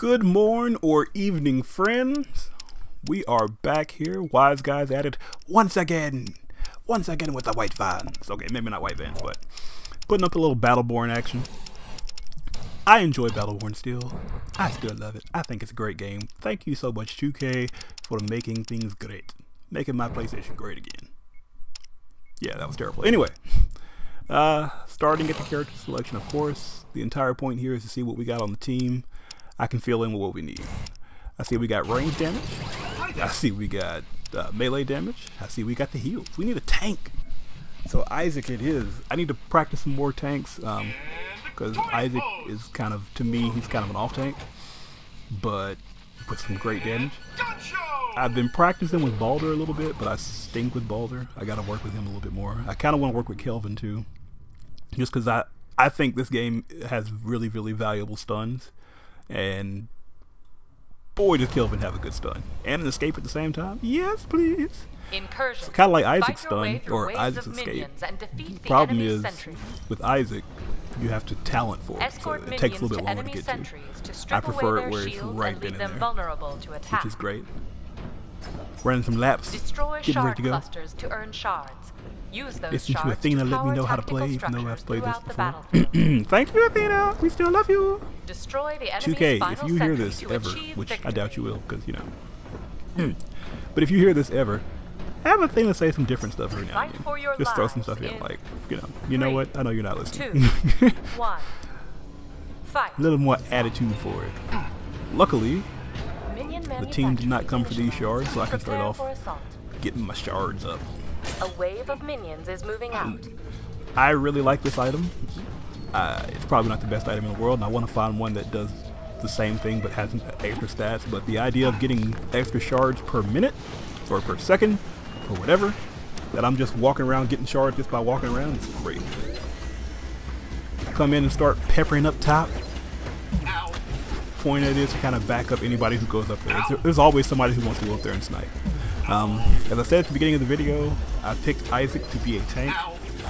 Good morn or evening, friends. We are back here, wise guys at it once again with the white vans. Okay, maybe not white vans, but putting up a little Battleborn action. I enjoy Battleborn still. I still love it. I think it's a great game. Thank you so much, 2K, for making things great. Making my PlayStation great again. Yeah, that was terrible. Anyway, starting at the character selection, of course. The entire point here is to see what we got on the team. I can fill in with what we need. I see we got range damage. I see we got melee damage. I see we got the heals. We need a tank. So Isic it is. I need to practice some more tanks because Isic is kind of, to me, he's kind of an off tank, but with some great damage. I've been practicing with Baldur a little bit, but I stink with Baldur. I got to work with him a little bit more. I kind of want to work with Kelvin too, just because I think this game has really valuable stuns, and boy does Kelvin have a good stun and an escape at the same time. Yes, please. It's kind of like Isic's stun or Isic's escape. The problem is with Isic, you have to talent for it, so it takes a little bit longer to get to. I prefer it where it's right then and there, which is great. Running some laps, getting ready to go. Listen to Athena let me know how to play, even though I've played this before. Thank you, Athena. We still love you. 2K, if you hear this ever, which I doubt you will, because, you know. But if you hear this ever, have Athena say some different stuff every now and then. Just throw some stuff in, like, you know what? I know you're not listening. A little more attitude for it. Luckily, the team did not come for these shards, so I can start off getting my shards up. A wave of minions is moving out. I really like this item. It's probably not the best item in the world, and I want to find one that does the same thing but has extra stats. But the idea of getting extra shards per minute or per second or whatever, that I'm just walking around getting shards just by walking around, is great. Come in and start peppering up top. Point it is to kind of back up anybody who goes up there. There's always somebody who wants to go up there and snipe. As I said at the beginning of the video, I picked Isic to be a tank,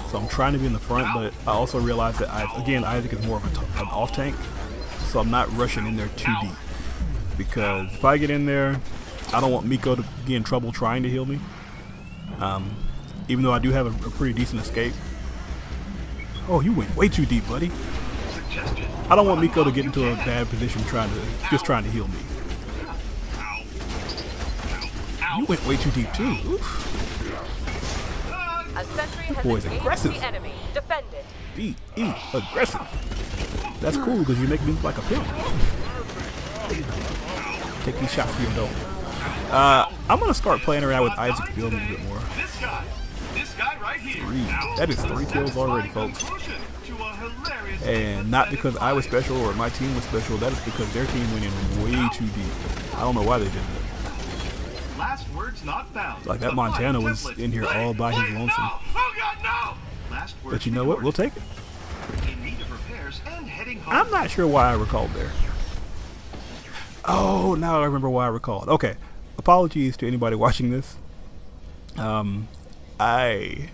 so I'm trying to be in the front, but I also realized that, Isic is more of an off tank, so I'm not rushing in there too deep, because if I get in there, I don't want Miko to be in trouble trying to heal me, even though I do have a pretty decent escape. Oh, you went way too deep, buddy. I don't want Miko to get into a bad position trying to heal me. You went way too deep too. Oof. This boy's aggressive. Aggressive. That's cool because you make me look like a pimp. Take these shots for your dough. I'm gonna start playing around with Isic's build a little bit more. That is 3 kills already, folks. And not because I was special or my team was special. That is because their team went in way too deep. I don't know why they did that. Last words not found. Like that Montana was in here all by his lonesome. Oh God, no! But you know what? We'll take it. In need of repairs and heading home. I'm not sure why I recalled there. Oh, now I remember why I recalled. Okay. Apologies to anybody watching this. I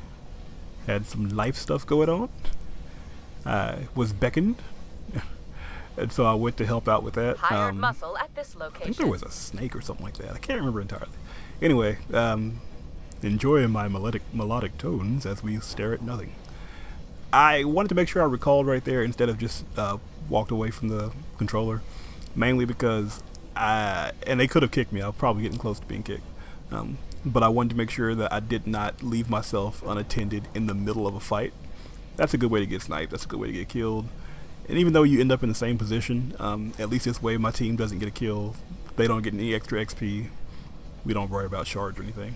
had some life stuff going on. I was beckoned. And so I went to help out with that. Muscle at this location. I think there was a snake or something like that. I can't remember entirely. Anyway, enjoying my melodic tones as we stare at nothing. I wanted to make sure I recalled right there instead of just walked away from the controller. Mainly because and they could have kicked me. I was probably getting close to being kicked. But I wanted to make sure that I did not leave myself unattended in the middle of a fight. That's a good way to get sniped. That's a good way to get killed. And even though you end up in the same position, at least this way my team doesn't get a kill. They don't get any extra XP. We don't worry about shards or anything.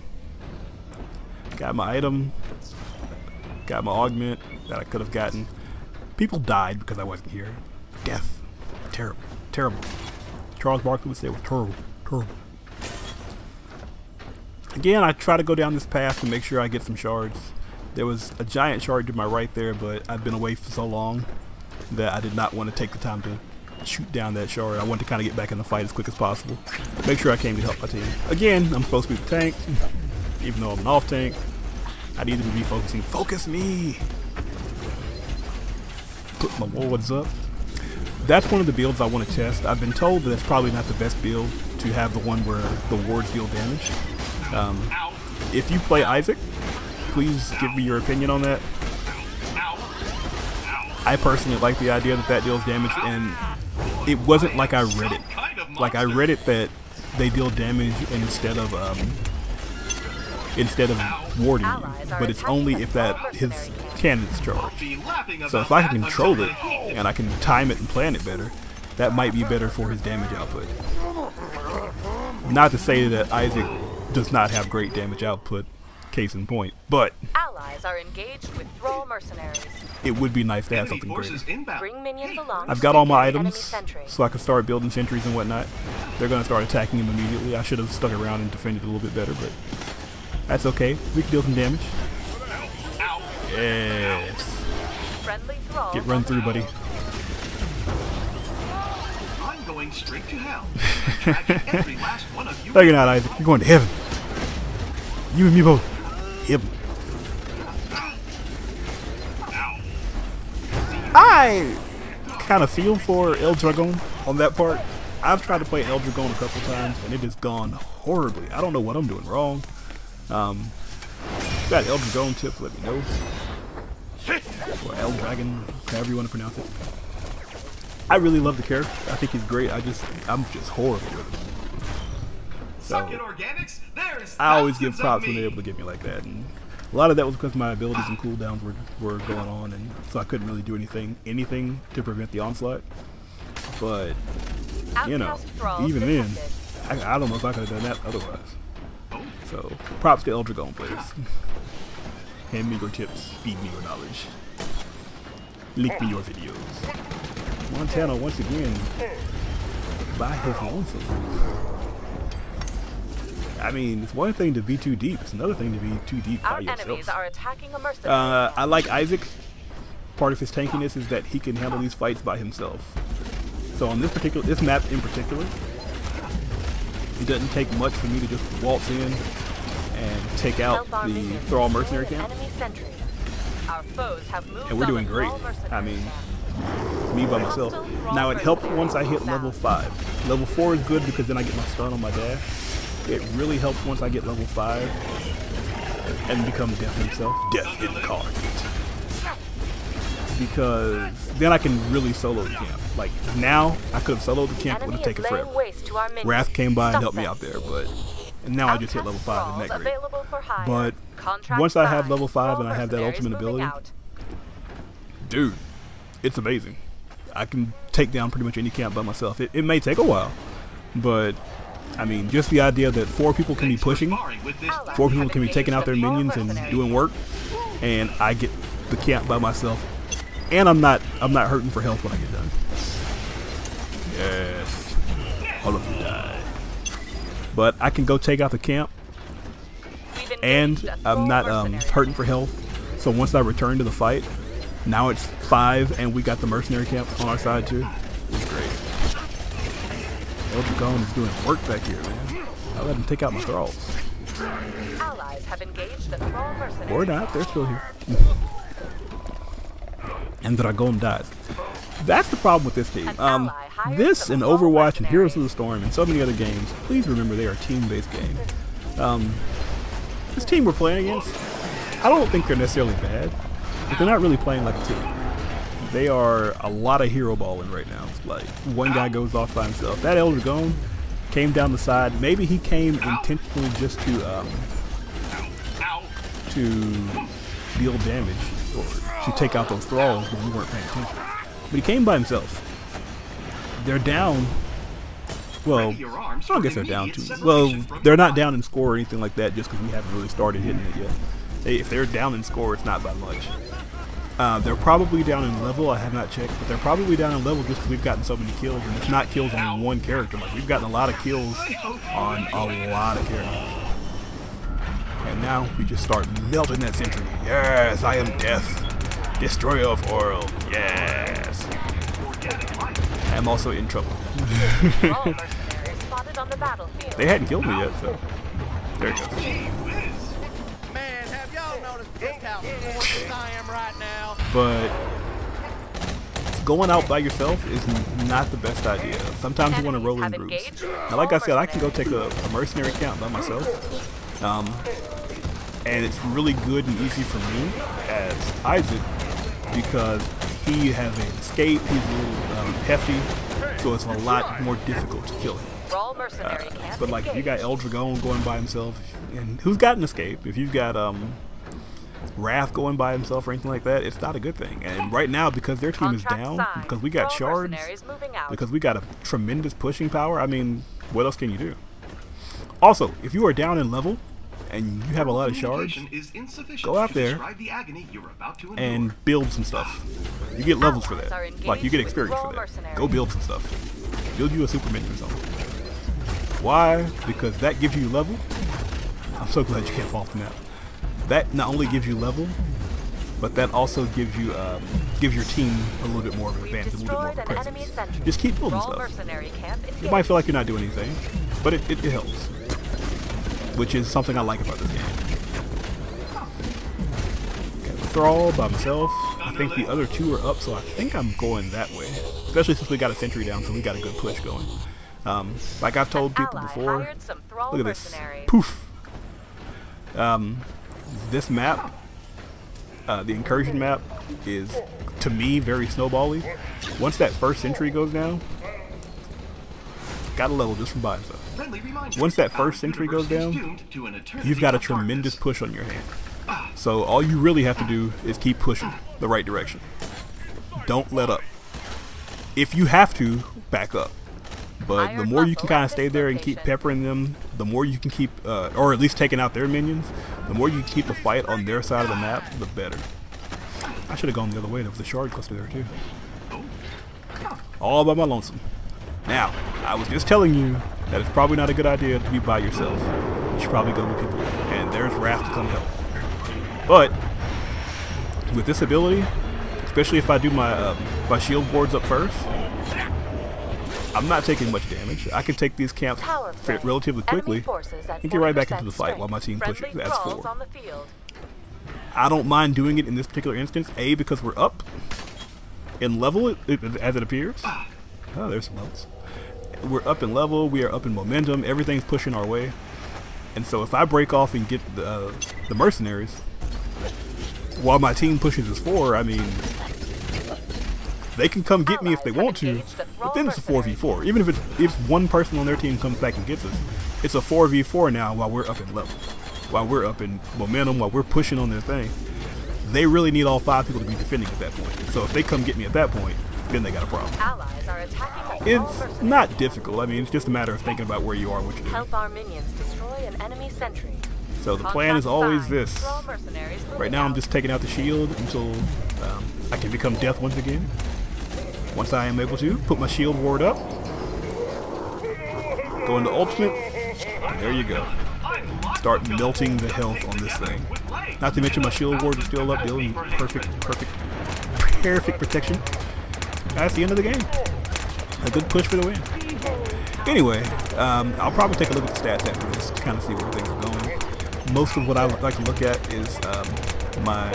Got my item. Got my augment that I could have gotten. People died because I wasn't here. Death. Terrible. Terrible. Charles Barkley would say it was terrible. Terrible. Again, I try to go down this path to make sure I get some shards. There was a giant shard to my right there, but I've been away for so long that I did not want to take the time to shoot down that shard. I wanted to kind of get back in the fight as quick as possible. Make sure I came to help my team. Again, I'm supposed to be the tank, even though I'm an off tank. I need them to be focusing. Focus me! Put my wards up. that's one of the builds I want to test. I've been told that it's probably not the best build to have the one where the wards deal damage. If you play Isic, please give me your opinion on that. I personally like the idea that that deals damage, and it wasn't like I read it. Like I read it that they deal damage instead of warding you, but it's only if that his cannon's charged. So if I can control it and I can time it and plan it better, that might be better for his damage output. Not to say that Isic does not have great damage output, case in point, but Allies are engaged with Thrall mercenaries. It would be nice to have something greater. Bring minions along. I've got all my items, so I can start building sentries and whatnot. They're going to start attacking him immediately. I should have stuck around and defended a little bit better, but that's okay. We can deal some damage. Yes. Get run through, buddy. I'm going straight to hell. Every last one of you. No, you're not, Isic. You're going to heaven. You and me both. Heaven. I kind of feel for El Dragon on that part. I've tried to play El Dragon a couple times and it has gone horribly. I don't know what I'm doing wrong. Got El Dragon tips, let me know. Or El Dragon, however you want to pronounce it. I really love the character. I think he's great. I'm just horrible with him. So I always give props when they're able to get me like that. And a lot of that was because my abilities and cooldowns were going on, and so I couldn't really do anything to prevent the onslaught. But you know, even then, I don't know if I could have done that otherwise. So props to El Dragon players. Hand me your tips, feed me your knowledge, link me your videos. Montana once again by his lonesome. I mean, it's one thing to be too deep, it's another thing to be too deep by yourself. Enemies are attacking a mercenary. I like Isic. Part of his tankiness is that he can handle these fights by himself. So on this map in particular, it doesn't take much for me to just waltz in and take out the Thrall mercenary camp. And we're doing great. I mean, me by myself. Now it helped once I hit level 5. Level 4 is good because then I get my stun on my dash. It really helps once I get level 5 and become Death himself. Death incarnate. Because then I can really solo the camp. Like now, I could have soloed the camp, it would have taken forever. Wrath came by and helped me out there, and now I just hit level 5, isn't that great? But once I have level 5 and I have that ultimate ability, dude, it's amazing. I can take down pretty much any camp by myself. It may take a while, but I mean, just the idea that 4 people can be pushing, 4 people can be taking out their minions and doing work, and I get the camp by myself, and I'm not hurting for health when I get done. Yes, all of you die. But I can go take out the camp, and I'm not hurting for health. So once I return to the fight, now it's 5, and we got the mercenary camp on our side too. It's great. El Dragon is doing work back here, man. I let him take out my thralls. Allies have engaged the Thrall mercenaries. Or not, they're still here. And Dragon dies. That's the problem with this team. This and Overwatch and Heroes of the Storm and so many other games, please remember they are team-based games. This team we're playing against, I don't think they're necessarily bad, but they're not really playing like a team. They are a lot of hero balling right now. It's like one guy goes off by himself. That El Dragon came down the side. Maybe he came intentionally just to deal damage or to take out those thralls when we weren't paying attention. But he came by himself. They're down. Well, I don't guess they're down too. Well, they're not down in score or anything like that just because we haven't really started hitting it yet. If they're down in score, it's not by much. They're probably down in level, I have not checked, but they're probably down in level just because we've gotten so many kills, and it's not kills on one character. Like, we've gotten a lot of kills on a lot of characters. And now we just start melting that sentry. Yes, I am Death, Destroyer of World. Yes. I am also in trouble. They hadn't killed me yet, so there it goes. Just how gorgeous I am right now. But going out by yourself is not the best idea. Sometimes you want to roll in groups. Now, like I said, I can go take a mercenary camp by myself. And it's really good and easy for me as Isic because he has an escape, he's a little hefty, so it's a lot more difficult to kill him. But like if you got El Dragon going by himself, and who's got an escape, if you've got Wrath going by himself or anything like that, it's not a good thing. And right now, because their team is down, because we got shards, because we got a tremendous pushing power, I mean, what else can you do? Also, if you are down in level, and you have a lot of shards, go out there and build some stuff. You get levels for that. Like, you get experience for that. Go build some stuff. Build you a super minion or something. Why? Because that gives you level. I'm so glad you can't fall from that. That not only gives you level, but that also gives you gives your team a little bit more of an advantage, a little bit more of a presence. Just keep building stuff. You might feel like you're not doing anything, but it helps. Which is something I like about this game. Okay, Thrall by myself. I think the other two are up, so I think I'm going that way. Especially since we got a sentry down, so we got a good push going. Like I've told people before, look at this. Poof! This map, the incursion map, is, to me, very snowbally. Once that first sentry goes down, got a level just from buying stuff. Once that first sentry goes down, you've got a tremendous push on your hand. So all you really have to do is keep pushing the right direction. Don't let up. If you have to, back up. But the more you can kind of stay there and keep peppering them, the more you can keep, or at least taking out their minions, the more you can keep the fight on their side of the map, the better. I should have gone the other way. There was a shard cluster there too. All by my lonesome. Now, I was just telling you that it's probably not a good idea to be by yourself. You should probably go with people. And there's Wrath to come help. But with this ability, especially if I do my my shield boards up first, I'm not taking much damage. I can take these camps relatively quickly and get right back into the fight while my team pushes as 4. I don't mind doing it in this particular instance, A, because we're up in level as it appears. Oh, there's some levels. We're up in level, we are up in momentum, everything's pushing our way. And so if I break off and get the mercenaries, while my team pushes as 4, I mean, they can come get me if they want to, but then it's a 4v4. Even if one person on their team comes back and gets us, it's a 4v4 now while we're up in level. While we're up in momentum, while we're pushing on their thing. They really need all 5 people to be defending at that point. So if they come get me at that point, then they got a problem. It's not difficult. I mean, it's just a matter of thinking about where you are and what you're doing. Help our minions destroy an enemy sentry. So the plan is always this. Right now I'm just taking out the shield until I can become death once again. Once I am able to, put my shield ward up. Go into ultimate. And there you go. Start melting the health on this thing. Not to mention my shield ward is still up, dealing perfect protection. That's the end of the game. A good push for the win. Anyway, I'll probably take a look at the stats after this to kind of see where things are going. Most of what I like to look at is my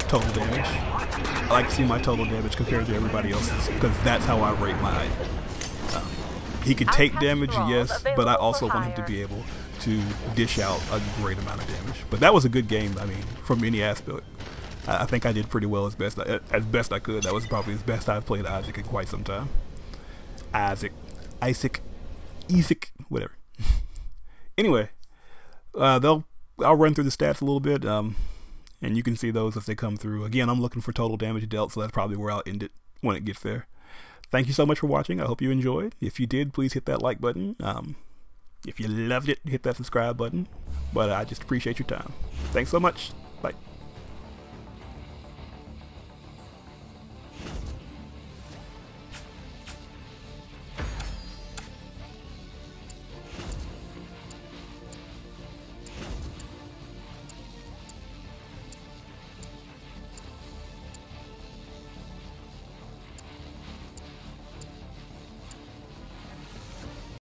total damage. I like to see my total damage compared to everybody else's because that's how I rate my item. He could take damage, yes, but I also want him to be able to dish out a great amount of damage. But that was a good game, I mean, from any aspect. I think I did pretty well as best I could. That was probably as best I've played Isic in quite some time. Isic, whatever. Anyway, I'll run through the stats a little bit, and you can see those as they come through. Again, I'm looking for total damage dealt, so that's probably where I'll end it when it gets there. Thank you so much for watching. I hope you enjoyed. If you did, please hit that like button. If you loved it, hit that subscribe button. But I just appreciate your time. Thanks so much. Bye.